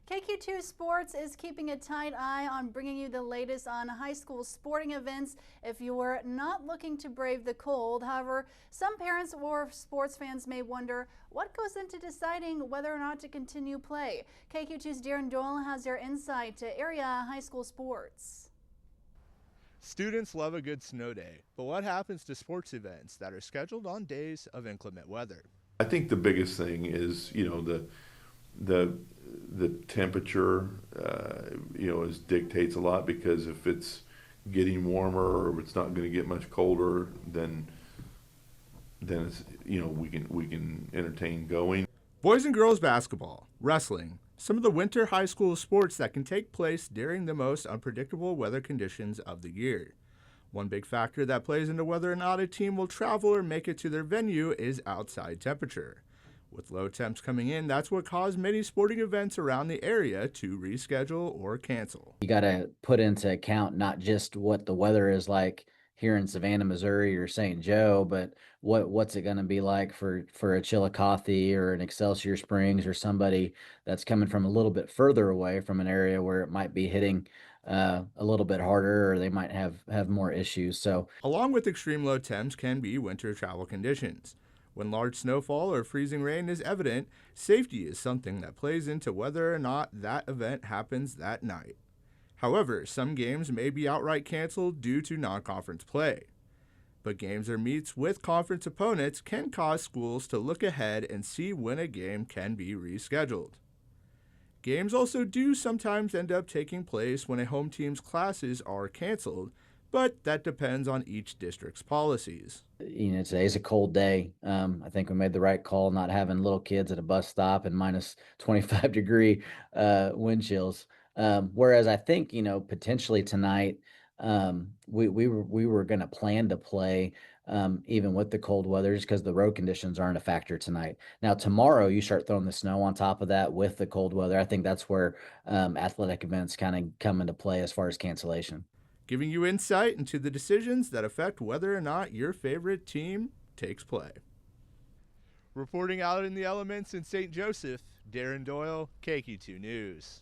KQ2 Sports is keeping a tight eye on bringing you the latest on high school sporting events if you're not looking to brave the cold. However, some parents or sports fans may wonder what goes into deciding whether or not to continue play. KQ2's Darren Doyle has your insight to area high school sports. Students love a good snow day, but what happens to sports events that are scheduled on days of inclement weather? I think the biggest thing is, the temperature, dictates a lot, because if it's getting warmer or it's not going to get much colder, then it's, we can entertain going. Boys and girls basketball, wrestling, some of the winter high school sports that can take place during the most unpredictable weather conditions of the year. One big factor that plays into whether or not a team will travel or make it to their venue is outside temperature. With low temps coming in, that's what caused many sporting events around the area to reschedule or cancel. You got to put into account not just what the weather is like here in Savannah, Missouri or St. Joe, but what's it going to be like for a Chillicothe or an Excelsior Springs or somebody that's coming from a little bit further away from an area where it might be hitting a little bit harder, or they might have more issues. So, along with extreme low temps can be winter travel conditions. When large snowfall or freezing rain is evident, safety is something that plays into whether or not that event happens that night. However, some games may be outright canceled due to non-conference play. But games or meets with conference opponents can cause schools to look ahead and see when a game can be rescheduled. Games also do sometimes end up taking place when a home team's classes are canceled, but that depends on each district's policies. Today's a cold day. I think we made the right call not having little kids at a bus stop and minus 25-degree wind chills. Whereas I think, potentially tonight, we were going to plan to play even with the cold weather, just because the road conditions aren't a factor tonight. Now, tomorrow you start throwing the snow on top of that with the cold weather. I think that's where athletic events kind of come into play as far as cancellation. Giving you insight into the decisions that affect whether or not your favorite team takes play. Reporting out in the elements in St. Joseph, Darren Doyle, KQ2 News.